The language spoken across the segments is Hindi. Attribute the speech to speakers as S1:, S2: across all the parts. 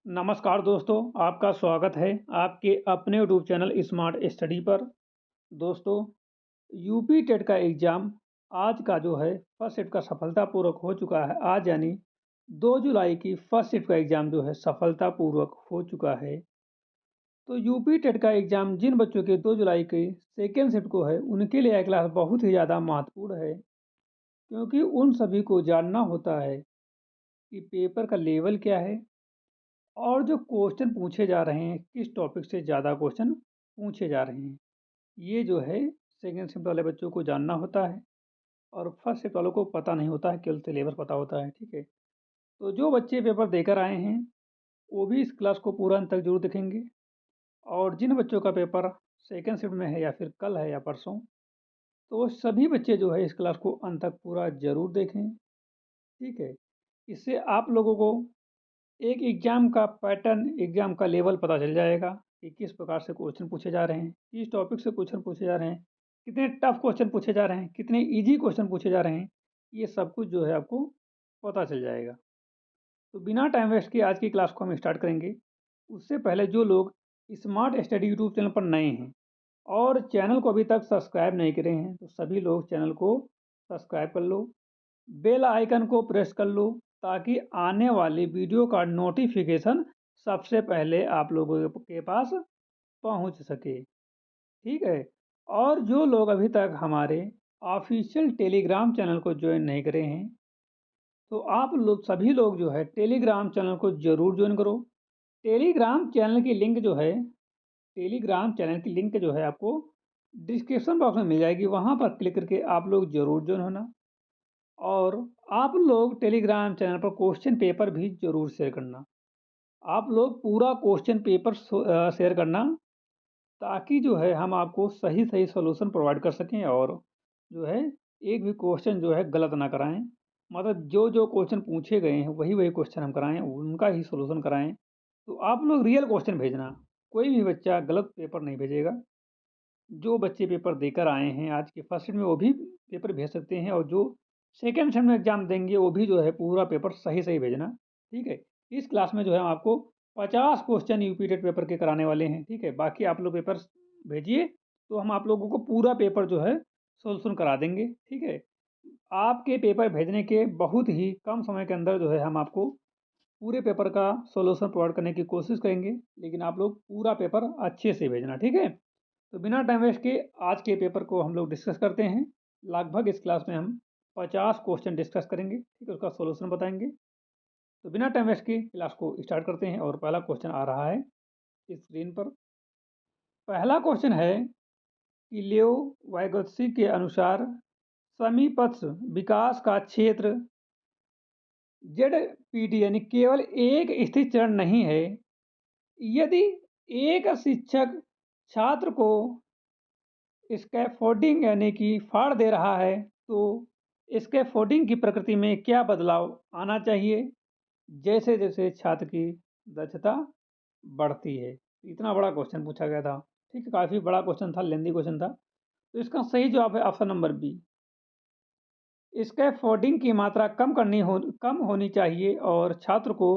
S1: नमस्कार दोस्तों, आपका स्वागत है आपके अपने यूट्यूब चैनल स्मार्ट स्टडी पर। दोस्तों, यूपी टेट का एग्ज़ाम आज का जो है फर्स्ट शिफ्ट का सफलतापूर्वक हो चुका है। आज यानी 2 जुलाई की फर्स्ट शिफ्ट का एग्ज़ाम जो है सफलतापूर्वक हो चुका है। तो यूपी टेट का एग्ज़ाम जिन बच्चों के 2 जुलाई की सेकेंड शिफ्ट को है, उनके लिए यह क्लास बहुत ही ज़्यादा महत्वपूर्ण है, क्योंकि उन सभी को जानना होता है कि पेपर का लेवल क्या है और जो क्वेश्चन पूछे जा रहे हैं, किस टॉपिक से ज़्यादा क्वेश्चन पूछे जा रहे हैं। ये जो है सेकंड शिफ्ट वाले बच्चों को जानना होता है और फर्स्ट शिफ्ट वालों को पता नहीं होता है, केवल सिलेबस पता होता है, ठीक है। तो जो बच्चे पेपर देकर आए हैं, वो भी इस क्लास को पूरा अंत तक जरूर देखेंगे। और जिन बच्चों का पेपर सेकंड शिफ्ट में है या फिर कल है या परसों, तो वो सभी बच्चे जो है इस क्लास को अंत तक पूरा ज़रूर देखें, ठीक है। इससे आप लोगों को एक एग्ज़ाम का पैटर्न, एग्ज़ाम का लेवल पता चल जाएगा कि किस प्रकार से क्वेश्चन पूछे जा रहे हैं, किस टॉपिक से क्वेश्चन पूछे जा रहे हैं, कितने टफ क्वेश्चन पूछे जा रहे हैं, कितने ईजी क्वेश्चन पूछे जा रहे हैं। ये सब कुछ जो है आपको पता चल जाएगा। तो बिना टाइम वेस्ट किए आज की क्लास को हम स्टार्ट करेंगे। उससे पहले जो लोग स्मार्ट स्टडी यूट्यूब चैनल पर नए हैं और चैनल को अभी तक सब्सक्राइब नहीं करे हैं, तो सभी लोग चैनल को सब्सक्राइब कर लो, बेल आइकन को प्रेस कर लो, ताकि आने वाली वीडियो का नोटिफिकेशन सबसे पहले आप लोगों के पास पहुंच सके, ठीक है। और जो लोग अभी तक हमारे ऑफिशियल टेलीग्राम चैनल को ज्वाइन नहीं करे हैं, तो आप लोग सभी लोग जो है टेलीग्राम चैनल को ज़रूर ज्वाइन करो। टेलीग्राम चैनल की लिंक जो है टेलीग्राम चैनल की लिंक जो है आपको डिस्क्रिप्शन बॉक्स में मिल जाएगी, वहाँ पर क्लिक करके आप लोग ज़रूर ज्वाइन होना। और आप लोग टेलीग्राम चैनल पर क्वेश्चन पेपर भी ज़रूर शेयर करना। आप लोग पूरा क्वेश्चन पेपर शेयर करना, ताकि जो है हम आपको सही सही सॉल्यूशन प्रोवाइड कर सकें और जो है एक भी क्वेश्चन जो है गलत ना कराएं। मतलब जो जो क्वेश्चन पूछे गए हैं वही वही क्वेश्चन हम कराएं, उनका ही सॉल्यूशन कराएं। तो आप लोग रियल क्वेश्चन भेजना, कोई भी बच्चा गलत पेपर नहीं भेजेगा। जो बच्चे पेपर देकर आए हैं आज के फर्स्ट शिफ्ट में, वो भी पेपर भेज सकते हैं, और जो सेकेंड शिफ्ट में एग्जाम देंगे वो भी जो है पूरा पेपर सही सही भेजना, ठीक है। इस क्लास में जो है हम आपको 50 क्वेश्चन यूपी टेट पेपर के कराने वाले हैं, ठीक है। बाकी आप लोग पेपर भेजिए, तो हम आप लोगों को पूरा पेपर जो है सोल्यूशन करा देंगे, ठीक है। आपके पेपर भेजने के बहुत ही कम समय के अंदर जो है हम आपको पूरे पेपर का सॉल्यूशन प्रोवाइड करने की कोशिश करेंगे, लेकिन आप लोग पूरा पेपर अच्छे से भेजना, ठीक है। तो बिना टाइम वेस्ट के आज के पेपर को हम लोग डिस्कस करते हैं। लगभग इस क्लास में हम 50 क्वेश्चन डिस्कस करेंगे, ठीक है, उसका सॉल्यूशन बताएंगे। तो बिना टाइम वेस्ट के क्लास को स्टार्ट करते हैं और पहला क्वेश्चन आ रहा है स्क्रीन पर। पहला क्वेश्चन है कि लियो वाइगोत्स्की के अनुसार समीपस्थ विकास का क्षेत्र जेड पी टी यानी केवल एक स्थिर चरण नहीं है। यदि एक शिक्षक छात्र को स्कैफोल्डिंग यानी कि फाड़ दे रहा है, तो स्कैफोल्डिंग की प्रकृति में क्या बदलाव आना चाहिए जैसे जैसे छात्र की दक्षता बढ़ती है। इतना बड़ा क्वेश्चन पूछा गया था, ठीक है, काफ़ी बड़ा क्वेश्चन था, लेंदी क्वेश्चन था। तो इसका सही जवाब है ऑप्शन नंबर बी। स्कैफोल्डिंग की मात्रा कम होनी चाहिए और छात्र को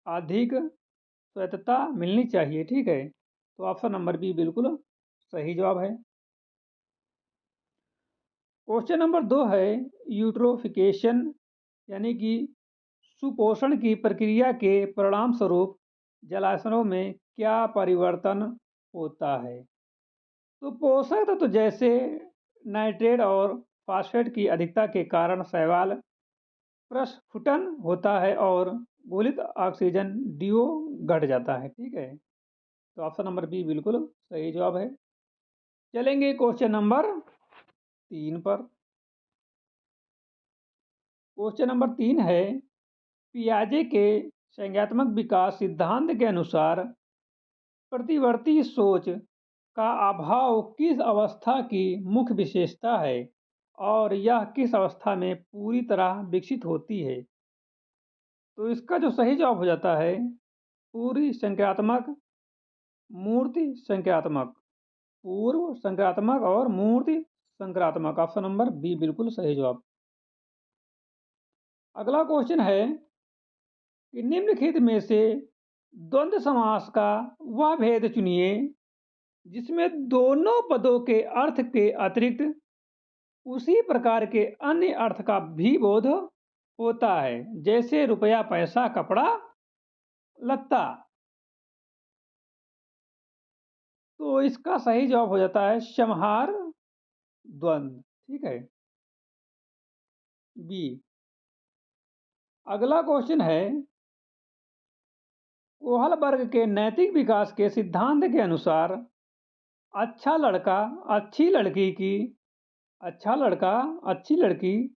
S1: अधिक स्वायत्तता मिलनी चाहिए, ठीक है। तो ऑप्शन नंबर बी बिल्कुल सही जवाब है। क्वेश्चन नंबर 2 है यूट्रोफिकेशन यानी कि सुपोषण की प्रक्रिया के परिणाम स्वरूप जलाशयों में क्या परिवर्तन होता है। तो पोषक तत्व जैसे नाइट्रेट और फास्फेट की अधिकता के कारण शैवाल प्रस्फुटन होता है और गोलित ऑक्सीजन डीओ घट जाता है, ठीक है। तो ऑप्शन नंबर बी बिल्कुल सही जवाब है। चलेंगे क्वेश्चन नंबर 3 पर। क्वेश्चन नंबर 3 है पियाजे के संज्ञानात्मक विकास सिद्धांत के अनुसार प्रतिवर्ती सोच का अभाव किस अवस्था की मुख्य विशेषता है और यह किस अवस्था में पूरी तरह विकसित होती है। तो इसका जो सही जवाब हो जाता है पूरी संख्यात्मक, मूर्ति संख्यात्मक, पूर्व संख्यात्मक और मूर्ति संख्यात्मक। ऑप्शन नंबर बी बिल्कुल सही जवाब। अगला क्वेश्चन है कि निम्नलिखित में से द्वंद्व समास का वह भेद चुनिए जिसमें दोनों पदों के अर्थ के अतिरिक्त उसी प्रकार के अन्य अर्थ का भी बोध होता है, जैसे रुपया, पैसा, कपड़ा, लत्ता। तो इसका सही जवाब हो जाता है समहार द्वंद्व। ठीक है, बी। अगला क्वेश्चन है, कोहल वर्ग के नैतिक विकास के सिद्धांत के अनुसार अच्छा लड़का अच्छी लड़की की अच्छा लड़का अच्छी लड़की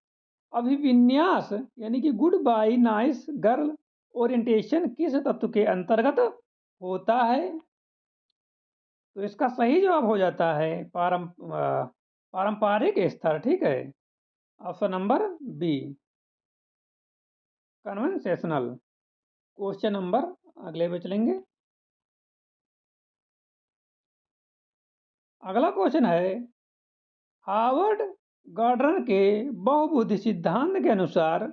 S1: अभिविन्यास यानी कि good bye nice girl orientation किस तत्व के अंतर्गत होता है? तो इसका सही जवाब हो जाता है पारंपरिक स्तर। ठीक है, option number B, conventional. Question number अगले पे चलेंगे। अगला क्वेश्चन है, हार्वर्ड गार्डनर के बहुबुद्धि सिद्धांत के अनुसार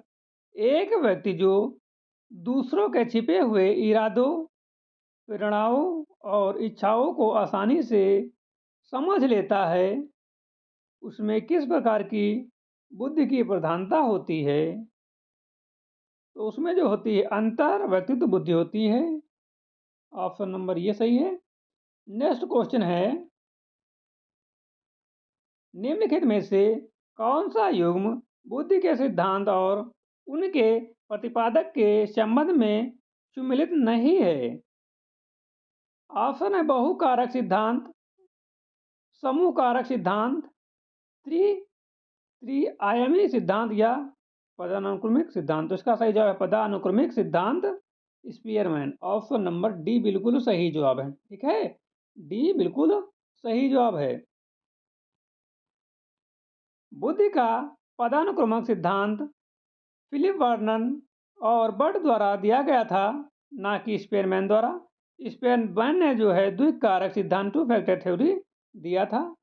S1: एक व्यक्ति जो दूसरों के छिपे हुए इरादों, प्रेरणाओं और इच्छाओं को आसानी से समझ लेता है, उसमें किस प्रकार की बुद्धि की प्रधानता होती है? तो उसमें जो होती है अंतर व्यक्तित्व बुद्धि होती है। ऑप्शन नंबर ये सही है। नेक्स्ट क्वेश्चन है, निम्नलिखित में से कौन सा युग्म बुद्धि के सिद्धांत और उनके प्रतिपादक के संबंध में सुमिलित नहीं है? ऑप्शन है बहु कारक सिद्धांत, समूह कारक सिद्धांत, त्रिआयामी सिद्धांत या पदानुक्रमिक सिद्धांत। तो इसका सही जवाब है पदानुक्रमिक सिद्धांत, स्पीयरमैन। ऑप्शन नंबर डी बिल्कुल सही जवाब है। ठीक है, डी बिल्कुल सही जवाब है। बुद्धि का पदानुक्रमिक सिद्धांत फिलिप वर्नन और बर्ट द्वारा दिया गया था, ना कि स्पीयरमैन द्वारा। स्पीयरमैन ने जो है द्विकारक सिद्धांत, टू फैक्टर थ्योरी दिया था।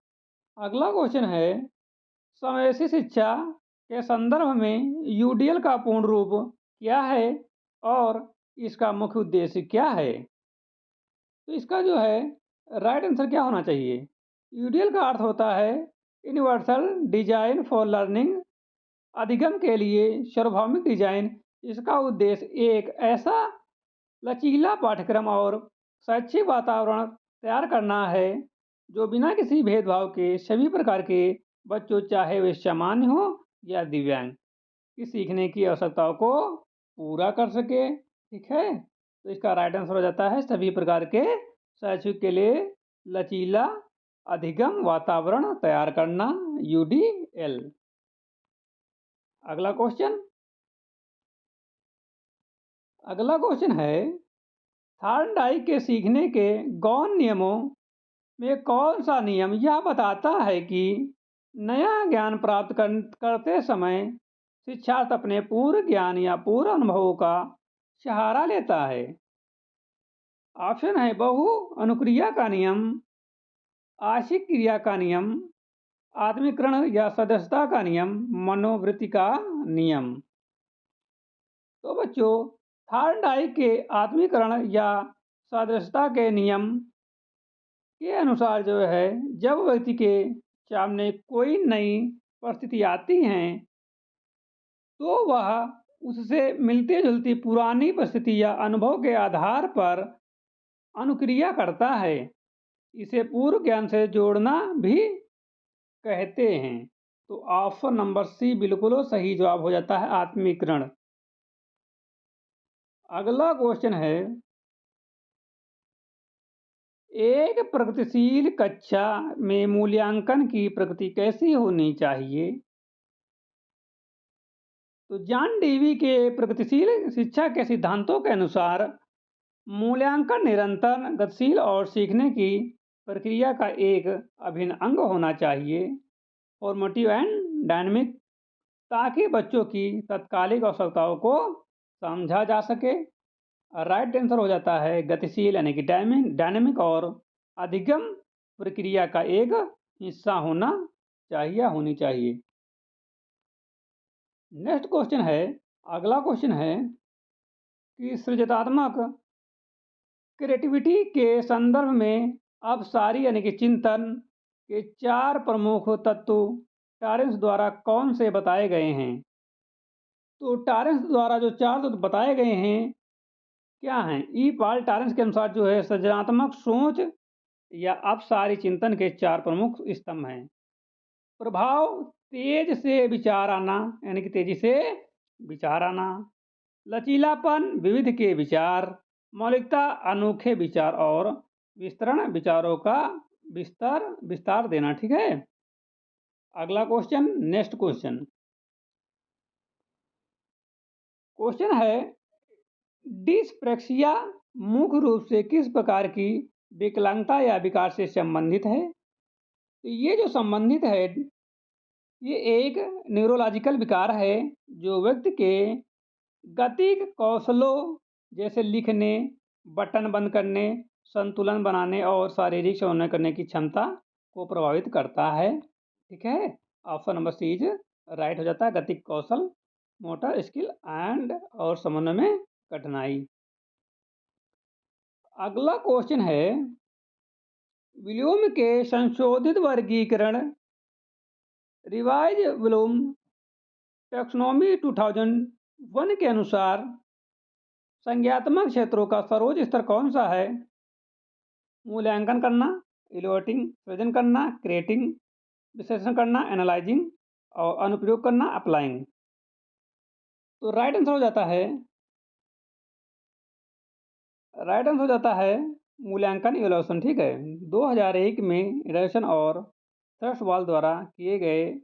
S1: अगला क्वेश्चन है, समावेशी शिक्षा के संदर्भ में यूडीएल का पूर्ण रूप क्या है और इसका मुख्य उद्देश्य क्या है? तो इसका जो है राइट आंसर क्या होना चाहिए? यूडीएल का अर्थ होता है यूनिवर्सल डिजाइन फॉर लर्निंग, अधिगम के लिए सार्वभौमिक डिजाइन। इसका उद्देश्य एक ऐसा लचीला पाठ्यक्रम और शैक्षिक वातावरण तैयार करना है जो बिना किसी भेदभाव के सभी प्रकार के बच्चों, चाहे वे सामान्य हो या दिव्यांग, की सीखने की आवश्यकताओं को पूरा कर सके। ठीक है, तो इसका राइट आंसर हो जाता है सभी प्रकार के शैक्षिक के लिए लचीला अधिगम वातावरण तैयार करना, यूडीएल। अगला क्वेश्चन है, थॉर्नडाइक के सीखने के गौण नियमों में कौन सा नियम यह बताता है कि नया ज्ञान प्राप्त करते समय शिक्षार्थी अपने पूर्व ज्ञान या पूर्व अनुभवों का सहारा लेता है? ऑप्शन है बहु अनुक्रिया का नियम, आशिक क्रिया का नियम, आत्मीकरण या सदस्यता का नियम, मनोवृत्ति का नियम। तो बच्चों, थॉर्नडाइक के आत्मीकरण या सदस्यता के नियम के अनुसार जो है, जब व्यक्ति के सामने कोई नई परिस्थिति आती हैं तो वह उससे मिलती जुलती पुरानी परिस्थिति या अनुभव के आधार पर अनुक्रिया करता है। इसे पूर्व ज्ञान से जोड़ना भी कहते हैं। तो ऑप्शन नंबर सी बिल्कुल सही जवाब हो जाता है, आत्मीकरण। अगला क्वेश्चन है, एक प्रगतिशील कक्षा में मूल्यांकन की प्रकृति कैसी होनी चाहिए? तो जॉन डेवी के प्रगतिशील शिक्षा के सिद्धांतों के अनुसार मूल्यांकन निरंतर, गतिशील और सीखने की प्रक्रिया का एक अभिन्न अंग होना चाहिए, फॉर्मेटिव एंड डायनेमिक, ताकि बच्चों की तत्कालिक आवश्यकताओं को समझा जा सके। राइट आंसर हो जाता है गतिशील यानी कि डायनेमिक और अधिगम प्रक्रिया का एक हिस्सा होना चाहिए, होनी चाहिए। नेक्स्ट क्वेश्चन है, अगला क्वेश्चन है कि सृजनात्मक क्रिएटिविटी के संदर्भ में अपसारी यानी कि चिंतन के 4 प्रमुख तत्व टॉरेंस द्वारा कौन से बताए गए हैं? तो टॉरेंस द्वारा जो 4 तत्व बताए गए हैं क्या हैं? ई पॉल टॉरेंस के अनुसार जो है सृजनात्मक सोच या अपसारी चिंतन के 4 प्रमुख स्तंभ हैं। प्रभाव, तेज से विचार आना यानी कि तेजी से विचार आना, लचीलापन, विविध के विचार, मौलिकता, अनोखे विचार और विस्तरण, विचारों का विस्तार देना। ठीक है। अगला क्वेश्चन, नेक्स्ट क्वेश्चन। क्वेश्चन है डिस्प्रेक्सिया मुख्य रूप से किस प्रकार की विकलांगता या विकार से संबंधित है? तो ये जो संबंधित है ये एक न्यूरोलॉजिकल विकार है जो व्यक्ति के गतिक कौशलों जैसे लिखने, बटन बंद करने, संतुलन बनाने और शारीरिक समन्वय करने की क्षमता को प्रभावित करता है। ठीक है। Option number C is right हो जाता है। गतिक कौशल, मोटर स्किल एंड और समन्वय में कठिनाई। अगला क्वेश्चन है विलियम के संशोधित वर्गीकरण रिवाइज ब्लूम टैक्सोनॉमी 2001 के अनुसार संज्ञात्मक क्षेत्रों का सर्वोच्च स्तर कौन सा है? मूल्यांकन करना, इवैल्यूएटिंग, सृजन करना, क्रिएटिंग, विश्लेषण करना, एनालाइजिंग और अनुप्रयोग करना, अप्लाइंग। तो राइट आंसर हो जाता है मूल्यांकन, इवैल्यूएशन। ठीक है। 2001 में इवैल्यूएशन और थ्रस्टवाल द्वारा किए गए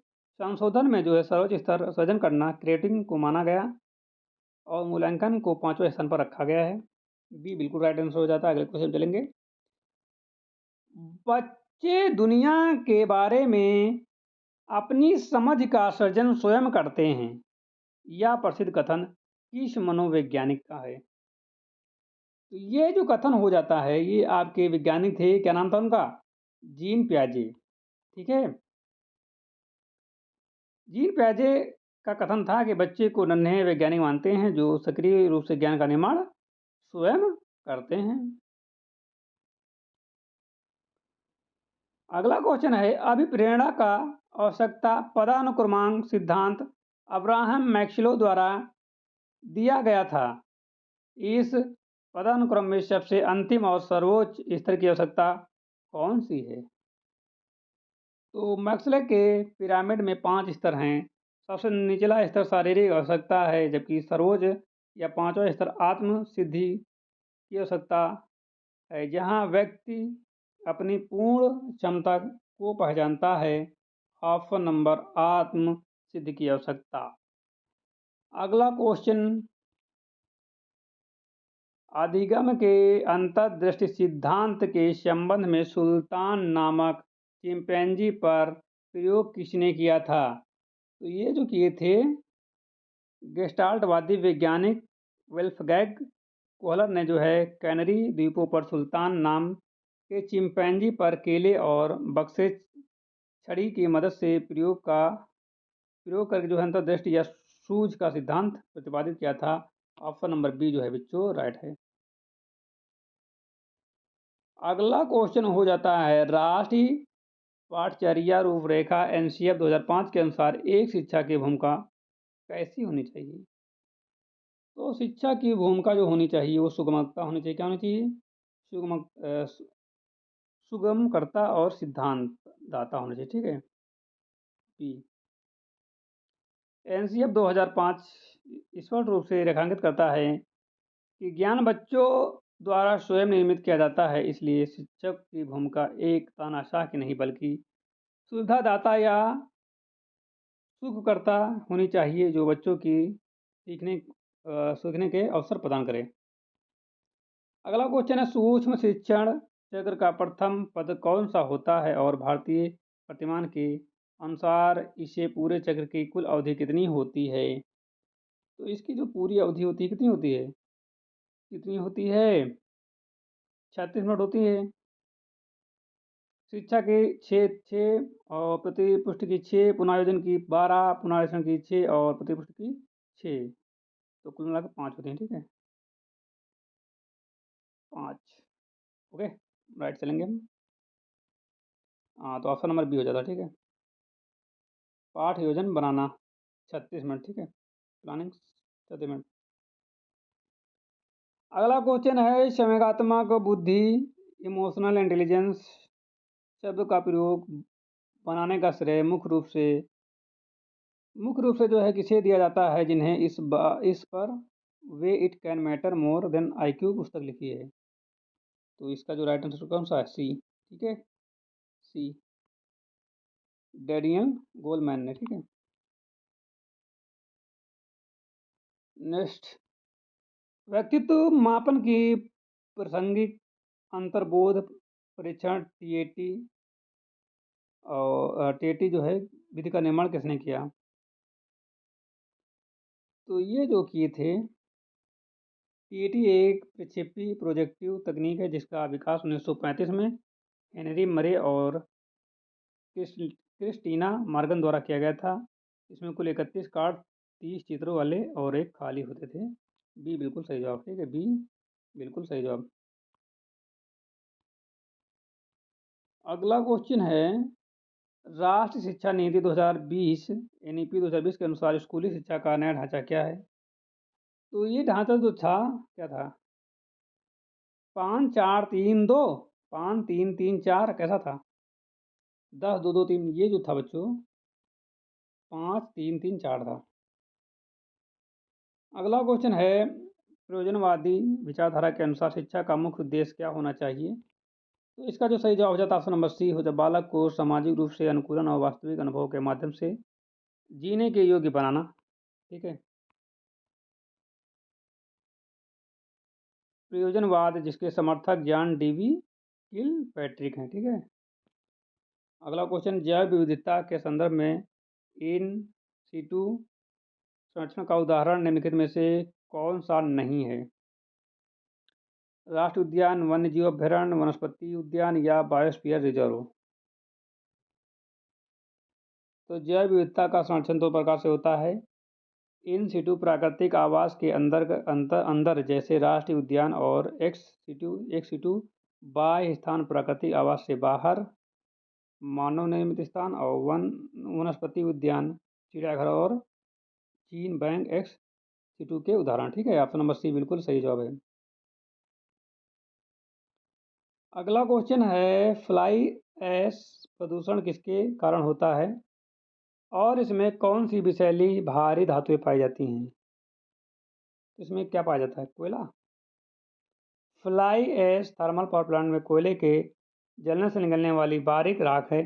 S1: संशोधन में जो है सर्वोच्च स्तर सृजन करना, क्रिएटिंग को माना गया और मूल्यांकन को 5वें स्थान पर रखा गया है। बी बिल्कुल राइट आंसर हो जाता है। अगले क्वेश्चन चलेंगे। बच्चे दुनिया के बारे में अपनी समझ का सृजन स्वयं करते हैं। यह प्रसिद्ध कथन किस मनोवैज्ञानिक का है? तो ये जो कथन हो जाता है ये आपके वैज्ञानिक थे, क्या नाम था उनका? जीन पियाजे। ठीक है। जीन पियाजे का कथन था कि बच्चे को नन्हे वैज्ञानिक मानते हैं जो सक्रिय रूप से ज्ञान का निर्माण स्वयं करते हैं। अगला क्वेश्चन है अभिप्रेरणा का आवश्यकता पदानुक्रमांक सिद्धांत अब्राहम मैक्सवेल द्वारा दिया गया था। इस पदानुक्रम में सबसे अंतिम और सर्वोच्च स्तर की आवश्यकता कौन सी है? तो मैक्सवेल के पिरामिड में 5 स्तर हैं। सबसे निचला स्तर शारीरिक आवश्यकता है जबकि सर्वोच्च या 5वां स्तर आत्म सिद्धि की आवश्यकता है जहाँ व्यक्ति अपनी पूर्ण क्षमता को पहचानता है। ऑप्शन नंबर आत्म सिद्धि की आवश्यकता। अगला क्वेश्चन अधिगम के अंतर्दृष्टि सिद्धांत के संबंध में सुल्तान नामक चिंपैंजी पर प्रयोग किसने किया था? तो ये जो किए थे गेस्टाल्टवादी वैज्ञानिक वेल्फगैंग कोहलर ने जो है कैनरी द्वीपों पर सुल्तान नाम के चिंपैंजी पर केले और बक्से छड़ी की मदद से प्रयोग करके जो है अंतर्दृष्टि या सूझ का सिद्धांत प्रतिपादित किया था। ऑप्शन नंबर बी जो है बच्चों राइट है। अगला क्वेश्चन हो जाता है राष्ट्रीय पाठचर्या रूपरेखा एनसीएफ 2005 के अनुसार एक शिक्षा की भूमिका कैसी होनी चाहिए? तो शिक्षा की भूमिका जो होनी चाहिए वो सुगमता होनी चाहिए। क्या होनी चाहिए? सुगमकर्ता और सिद्धांत दाता होना चाहिए। ठीक है। बी एनसीएफ 2005 स्पष्ट रूप से रेखांकित करता है कि ज्ञान बच्चों द्वारा स्वयं निर्मित किया जाता है, इसलिए शिक्षक की भूमिका एक तानाशाह की नहीं बल्कि सुविधादाता या सुखकर्ता होनी चाहिए जो बच्चों की सीखने के अवसर प्रदान करे। अगला क्वेश्चन है सूक्ष्म शिक्षण चक्र का प्रथम पद कौन सा होता है और भारतीय प्रतिमान के अनुसार इसे पूरे चक्र की कुल अवधि कितनी होती है? तो इसकी जो पूरी अवधि होती है कितनी होती है? 36 मिनट होती है। शिक्षा के 6 और प्रति पृष्ठ की 6, पुनरायोजन की 12, पुनरायोजन की 6 और प्रति पृष्ठ की 6, तो कुल मिलाकर 5 होते हैं। ठीक है। 5 5। ओके, राइट चलेंगे हम। हाँ, तो ऑप्शन नंबर बी हो जाता, ठीक है। पाठ योजना बनाना 36 मिनट, ठीक है। Planning 37 minute. अगला क्वेश्चन है संवेगात्मक बुद्धि, इमोशनल इंटेलिजेंस शब्द का प्रयोग बनाने का श्रेय मुख्य रूप से जो है किसे दिया जाता है, जिन्हें इस पर way it can matter more than IQ पुस्तक लिखी है। तो इसका जो राइट आंसर कौन सा है, सी, ठीक है, सी, डैनियल गोलमैन ने, ठीक है। नेक्स्ट, व्यक्तित्व मापन की प्रासंगिक अंतर्बोध परीक्षण टीएटी जो है विधि का निर्माण किसने किया। तो ये जो किए थे, टीएटी एक प्रक्षेपी प्रोजेक्टिव तकनीक है जिसका विकास 1935 में हेनरी मरे और क्रिस्टीना मॉर्गन द्वारा किया गया था। इसमें कुल 31 कार्ड 30 चित्रों वाले और एक खाली होते थे। बी बिल्कुल सही जवाब, ठीक है, बी बिल्कुल सही जवाब। अगला क्वेश्चन है राष्ट्रीय शिक्षा नीति 2020 NEP 2020 के अनुसार स्कूली शिक्षा का नया ढांचा क्या है। तो ये ढांचा जो था क्या था, 5-4-3-2, 5-3-3-4 कैसा था, 10-2-2-3, ये जो था बच्चों 5-3-3-4 था। अगला क्वेश्चन है प्रयोजनवादी विचारधारा के अनुसार शिक्षा का मुख्य उद्देश्य क्या होना चाहिए। तो इसका जो सही जवाब हो जाता है ऑप्शन नंबर सी हो जाता, बालक को सामाजिक रूप से अनुकूलन और वास्तविक अनुभव के माध्यम से जीने के योग्य बनाना, ठीक है। प्रयोजनवाद जिसके समर्थक जॉन डीवी किल पैट्रिक हैं, ठीक है। अगला क्वेश्चन जैव विविधता के संदर्भ में इन सीटू संरक्षण का उदाहरण निम्नलिखित में से कौन सा नहीं है। राष्ट्रीय उद्यान, वन्यजीव अभ्यारण्य, वनस्पति उद्यान या बायोस्फीयर रिजर्व। तो जैव विविधता का संरक्षण दो प्रकार से होता है, इन सिटू प्राकृतिक आवास के अंदर जैसे राष्ट्रीय उद्यान, और एक्स सिटू बाह्य स्थान प्राकृतिक आवास से बाहर मानव निर्मित स्थान, और वनस्पति उद्यान, चिड़ियाघर और जीन बैंक एक्स सिटू के उदाहरण, ठीक है। ऑप्शन नंबर सी बिल्कुल सही जवाब है। अगला क्वेश्चन है फ्लाई ऐश प्रदूषण किसके कारण होता है और इसमें कौन सी विषैली भारी धातुएं पाई जाती हैं। इसमें क्या पाया जाता है, कोयला। Fly ash thermal power plant में कोयले के जलने से निकलने वाली बारीक राख है।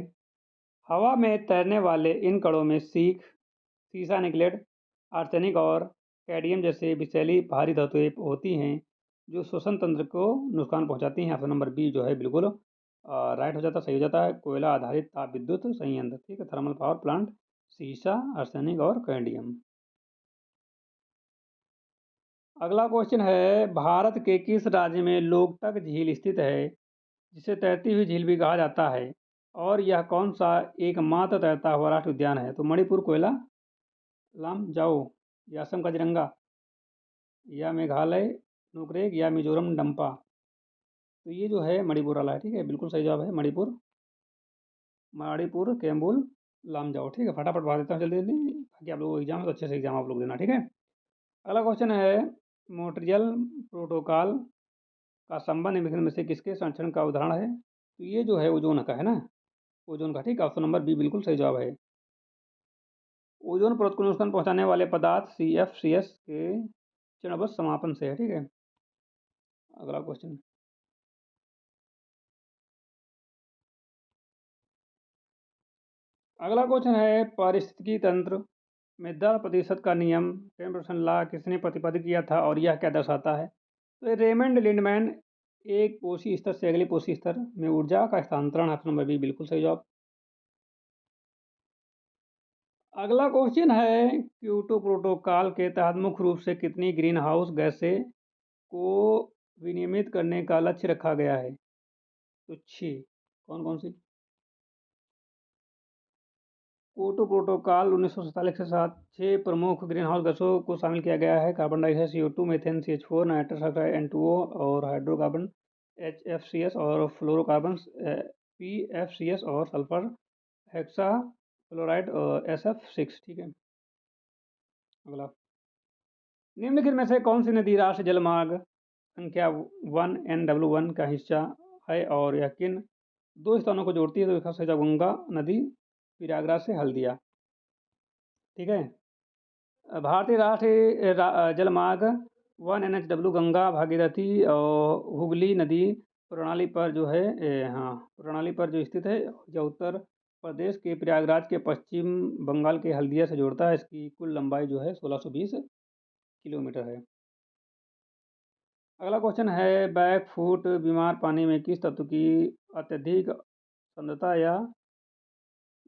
S1: हवा में तैरने वाले इन कणों में सीसा निकलेट, आर्सेनिक और कैडमियम जैसे विषैली भारी धातुएं होती हैं जो श्वसन तंत्र को नुकसान पहुंचाती हैं। ऑप्शन नंबर बी जो है बिल्कुल राइट हो जाता, सही हो जाता है, कोयला आधारित ताप विद्युत संयंत्र, ठीक है, थर्मल पावर प्लांट, सीसा, आर्सेनिक और कैडमियम। अगला क्वेश्चन है भारत के किस राज्य में लोकटक झील स्थित है जिसे तैरती हुई झील भी कहा जाता है, और यह कौन सा एकमात्र तैरता हुआ राष्ट्रीय उद्यान है। तो मणिपुर कोयला लामजाओ, या असम काजीरंगा, या मेघालय नुकरेक, या मिजोरम डंपा। तो ये जो है मणिपुर वाला है, ठीक है, बिल्कुल सही जवाब है मणिपुर कैम्बुल लामजाओ, ठीक है। फटाफट बता देता हूँ जल्दी जल्दी ताकि आप लोगों को एग्जाम है तो अच्छे से एग्जाम आप लोग देना, ठीक है। अगला क्वेश्चन है मोन्ट्रियल प्रोटोकॉल का संबंध निम्नलिखित में से किसके संरक्षण का उदाहरण है। तो ये जो है ओजोन का है ना, ओजोन का, ठीक है, ऑप्शन नंबर बी बिल्कुल सही जवाब है। ओजोन परत को नुकसान पहुंचाने वाले पदार्थ CFCs के चरणबद्ध समापन से है, ठीक है। अगला क्वेश्चन, अगला क्वेश्चन है पारिस्थितिकी तंत्र में 10% का नियम 10% लॉ किसने प्रतिपादित किया था और यह क्या दर्शाता है। तो रेमंड लिंडमैन, एक पोषी स्तर से अगले पोषी स्तर में ऊर्जा का स्थानांतरण, ऑप्शन नंबर बी बिल्कुल सही जवाब। अगला क्वेश्चन है क्योटो प्रोटोकॉल के तहत मुख्य रूप से कितनी ग्रीन हाउस गैसें को विनियमित करने का लक्ष्य रखा गया है। तो 6, कौन कौन सी। क्योटो प्रोटोकॉल 1947 के साथ 6 प्रमुख ग्रीन हाउस गैसों को शामिल किया गया है, carbon dioxide CO2, methane CH4, nitrous oxide N2O और हाइड्रोकार्बन HFCS और फ्लोरोकार्बन PFCS और सल्फर हेक्सा फ्लोराइड SF6। ठीक है। अगला, निम्नलिखित में से कौन सी नदी राष्ट्रीय जलमार्ग संख्या 1 NW1 का हिस्सा है और यह किन दो स्थानों को जोड़ती है? तो इसका सही जवाब गंगा नदी, प्रयागराज से हल्दिया। ठीक है। भारतीय राष्ट्रीय जलमार्ग 1 NHW गंगा भागीरथी और हुगली नदी प्रणाली पर जो है प्रणाली पर जो स्थित है, जो उत्तर प्रदेश के प्रयागराज के पश्चिम बंगाल के हल्दिया से जोड़ता है। इसकी कुल लंबाई जो है 1620 किलोमीटर है। अगला क्वेश्चन है, बैकफुट बीमार पानी में किस तत्व की अत्यधिक सांद्रता या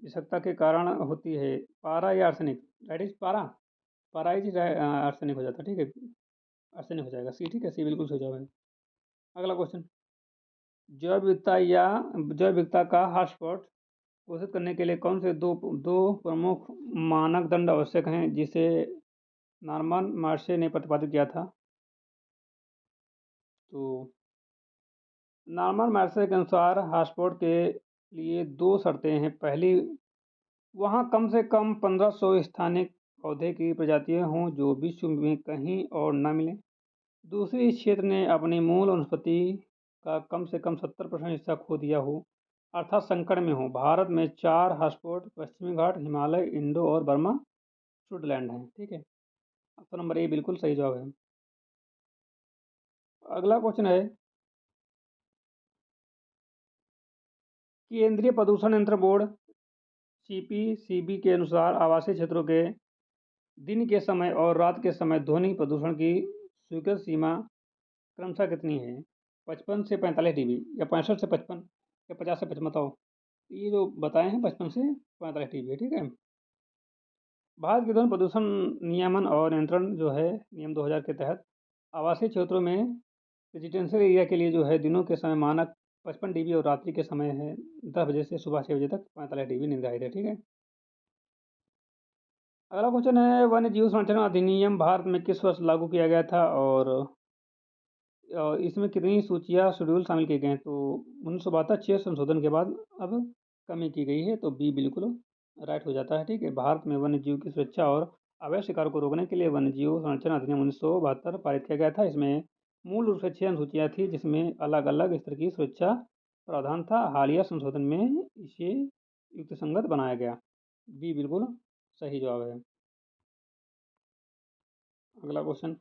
S1: विषाक्तता के कारण होती है? पारा या आर्सेनिक? दैट इज पारा, पाराइज आर्सेनिक हो जाता है। ठीक है, आर्सेनिक हो जाएगा सी। ठीक है, सी बिल्कुल सही जवाब है। अगला क्वेश्चन, जैव विविधता या जैव विविधता का हॉटस्पॉट घोषित करने के लिए कौन से दो प्रमुख मानदंड आवश्यक हैं, जिसे नॉर्मन मार्शे ने प्रतिपादित किया था? तो नॉर्मन मार्शे के अनुसार हॉटस्पॉट के लिए दो शर्तें हैं। पहली, वहाँ कम से कम 1500 स्थानीय पौधे की प्रजातियां हों जो विश्व में कहीं और न मिलें। दूसरी, इस क्षेत्र ने अपनी मूल वनस्पति का कम से कम 70% हिस्सा खो दिया हो, अर्थात संकट में हो। भारत में 4 हॉटस्पॉट पश्चिमी घाट, हिमालय, इंडो और बर्मा शुडलैंड हैं। ठीक है, ऑप्शन नंबर ए बिल्कुल सही जवाब है। अगला क्वेश्चन है, केंद्रीय प्रदूषण नियंत्रण बोर्ड CPCB के अनुसार आवासीय क्षेत्रों के दिन के समय और रात के समय ध्वनि प्रदूषण की स्वीकृत सीमा क्रमशः कितनी है? 55 से 45 dB या 65 से 55 या 50 से 55? बताओ। ये जो बताए हैं 55 से 45 dB है। ठीक है। भारत के ध्वनि प्रदूषण नियमन और नियंत्रण जो है नियम 2000 के तहत आवासीय क्षेत्रों में रेजिडेंशियल एरिया के लिए जो है दिनों के समय मानक 55 dB और रात्रि के समय है 10 बजे से सुबह 6 बजे तक 45 dB निर्धारित है। ठीक है। अगला क्वेश्चन है, वन्य जीव संरक्षण अधिनियम भारत में किस वर्ष लागू किया गया था और इसमें कितनी सूचियाँ शेड्यूल शामिल किए गए हैं? तो 1972 6 संशोधन के बाद अब कमी की गई है। तो बी बिल्कुल राइट हो जाता है। ठीक है। भारत में वन्य जीव की सुरक्षा और अवैध शिकार को रोकने के लिए वन्य जीव संरक्षण अधिनियम 1972 पारित किया गया था। इसमें मूल रूप से 6 अनुसूचियाँ थी, जिसमें अलग अलग स्तर की सुरक्षा प्रावधान था। हालिया संशोधन में इसे युक्तिसंगत बनाया गया। बी बिल्कुल सही जवाब है। अगला क्वेश्चन,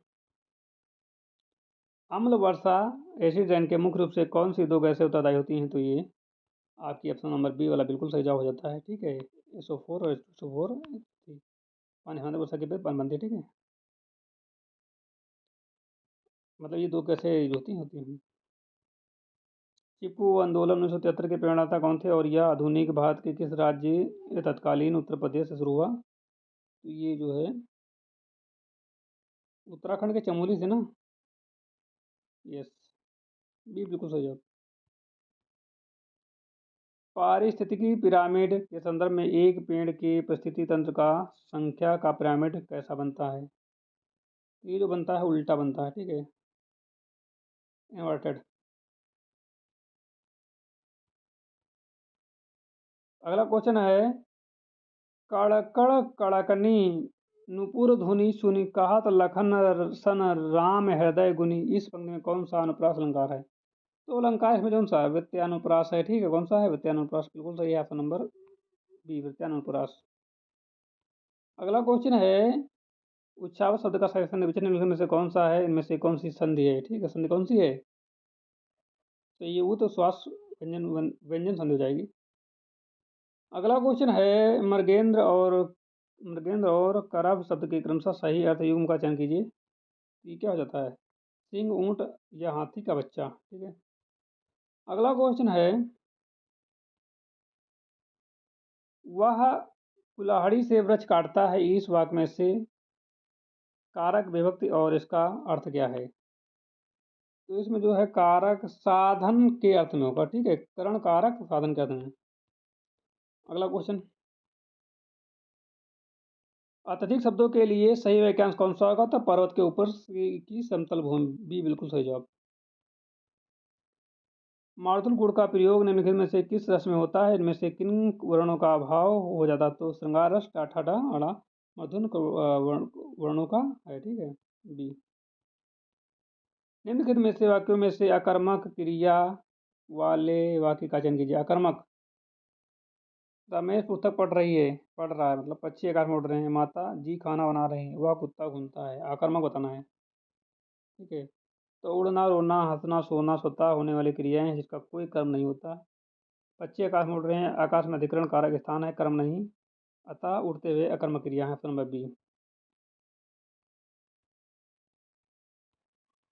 S1: अम्ल वर्षा एसिड रेन के मुख्य रूप से कौन सी दो गैसें उत्तरदायी होती हैं? तो ये आपकी ऑप्शन नंबर बी वाला बिल्कुल सही जवाब हो जाता है। ठीक है, SO4 और SO4 पानी हमारे वर्षा के पे बनती है। ठीक है, मतलब ये दो गैसें होती हैं। चिपकू आंदोलन 1973 के प्रेरणाता कौन थे और यह आधुनिक भारत के किस राज्य या तत्कालीन उत्तर प्रदेश से शुरू हुआ? तो ये जो है उत्तराखंड के चमोली से ना। यस, बी बिल्कुल सही जवाब। पारिस्थितिकी पिरामिड के संदर्भ में एक पेड़ के परिस्थिति तंत्र का संख्या का पिरामिड कैसा बनता है? ये जो बनता है उल्टा बनता है। ठीक है, इन्वर्टेड। अगला क्वेश्चन है, कड़कड़ कड़कनी नुपुर धुनि सुनि कहत लखन सन राम हृदय गुनि, इस पंक्ति में कौन सा अनुप्रास अलंकार है? तो अलंकार इसमें कौन सा है? वित्तानुप्रास है। ठीक है, कौन सा है? वित्तानुप्रास बिल्कुल सही है, ऑप्शन नंबर बी वित्तानुप्रास। अगला क्वेश्चन है, उच्छावत शब्द का सही संधि विच्छेद निम्नलिखित में से कौन सा है? इनमें से कौन सी संधि है? ठीक है, संधि कौन सी है? तो ये वो तो श्वास व्यंजन व्यंजन संधि हो जाएगी। अगला क्वेश्चन है, मृगेंद्र और करभ शब्द के क्रमशः सही अर्थ युग्म का चयन कीजिए। ये क्या हो जाता है? सिंह, ऊंट या हाथी का बच्चा। ठीक है। अगला क्वेश्चन है, वह कुल्हाड़ी से वृक्ष काटता है, इस वाक्य में से कारक विभक्ति और इसका अर्थ क्या है? तो इसमें जो है कारक साधन के अर्थ में होगा। ठीक है, करण कारक साधन के अर्थ में। अगला क्वेश्चन, अत्यधिक शब्दों के लिए सही वाक्यांश कौन सा होगा? तो पर्वत के ऊपर की समतल भूमि। बी बिल्कुल सही जवाब। मारुतुल गुण का प्रयोग निम्नलिखित में से किस रस में होता है? इनमें से किन वर्णों का अभाव हो जाता? तो श्रृंगार रस, टाठा डा अड़ा मधुन वर्णों का है, ठीक है, बी। निम्नलिखित में से वाक्यों में से अकर्मक क्रिया वाले वाक्य का चयन कीजिए। अकर्मक, रमेश पुस्तक पढ़ रहा है मतलब पक्षी आकाश में उड़ रहे हैं। माता जी खाना बना रहे हैं। वह कुत्ता घूमता है। आकर्मक बताना है, ठीक है। तो उड़ना, रोना, हंसना, सोना स्वतः होने वाली क्रियाएं हैं जिसका कोई कर्म नहीं होता। पक्षी आकाश में उड़ रहे हैं, आकाश में अधिकरण कारक स्थान है, कर्म नहीं, अतः उड़ते हुए अकर्मक क्रिया है। Option number B.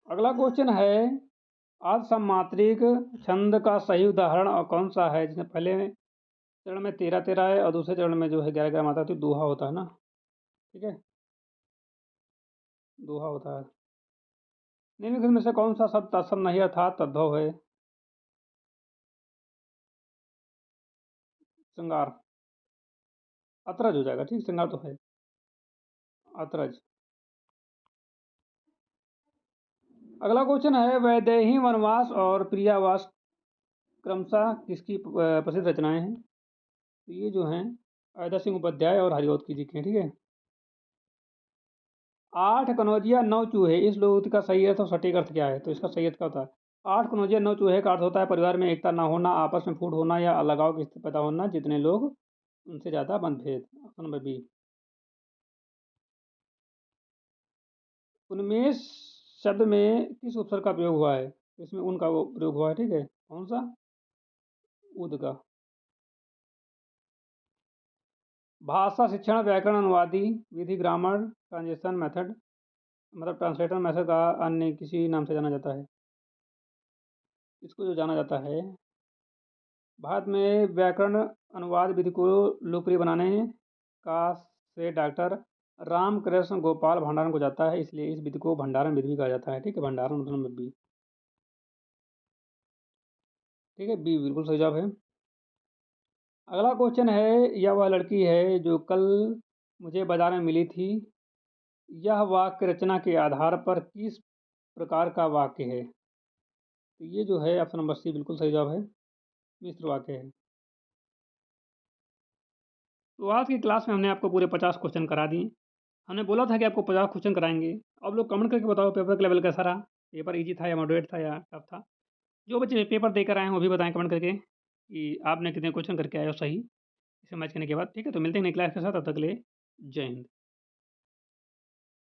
S1: अगला क्वेश्चन है, आज सम्मात्रिक छंद का सही उदाहरण और कौन सा है? जिसमें पहले चरण में 13-13 है और दूसरे चरण में जो है 11-11 आता है, तो दोहा होता है ना, ठीक है, दोहा होता है। निम्नलिखित में से कौन सा शब्द तत्सम नहीं अर्थात तद्भव है? श्रृंगार, अतरज हो जाएगा, ठीक, श्रृंगार तो है, अतरज। अगला क्वेश्चन है, वैदेही वनवास और प्रियावास क्रमशः किसकी प्रसिद्ध रचनाएं हैं? तो ये जो हैं अयोध्या सिंह उपाध्याय और हरिऔध जी की हैं, ठीक है। 8 कनौजिया 9 चूहे, इस लोकोक्ति का सही अर्थ और सटीक अर्थ क्या है? तो इसका सही अर्थ क्या होता है? 8 कनौजिया 9 चूहे का अर्थ होता है परिवार में एकता ना होना, आपस में फूट होना या अलगाव की स्थिति पैदा होना, जितने लोग उनसे ज़्यादा मतभेद। Option number B. उन्मेष शब्द में किस उपसर्ग का प्रयोग हुआ है? इसमें उनका वो प्रयोग हुआ है, ठीक है, कौन सा? उद का। भाषा शिक्षण व्याकरण अनुवादी विधि ग्रामर ट्रांजेक्शन मेथड मतलब ट्रांसलेटर मेथड का अन्य किसी नाम से जाना जाता है। इसको जो जाना जाता है, भारत में व्याकरण अनुवाद विधि को लोकप्रिय बनाने का श्रेय डॉक्टर रामकृष्ण गोपाल भंडारन को जाता है, इसलिए इस विधि को भंडारण विधि भी कहा जाता है, ठीक है, भंडारण मतलब बी, ठीक है, बी बिल्कुल सही जवाब है। अगला क्वेश्चन है, यह वह लड़की है जो कल मुझे बाजार में मिली थी, यह वाक्य रचना के आधार पर किस प्रकार का वाक्य है? तो ये जो है ऑप्शन नंबर सी बिल्कुल सही जवाब है, मिश्र वाक्य है। तो आज की क्लास में हमने आपको पूरे 50 क्वेश्चन करा दिए। हमने बोला था कि आपको 50 क्वेश्चन कराएंगे। अब लोग कमेंट करके बताओ पेपर का लेवल कैसा रहा, पेपर इजी था या मॉडरेट था या टफ था। जो बच्चे पेपर देकर आए हैं वो भी बताएं कमेंट करके कि आपने कितने क्वेश्चन करके आए हो सही, इसे मैच करने के बाद, ठीक है। तो मिलते हैं नई क्लास के साथ, तब तक के लिए जय हिंद।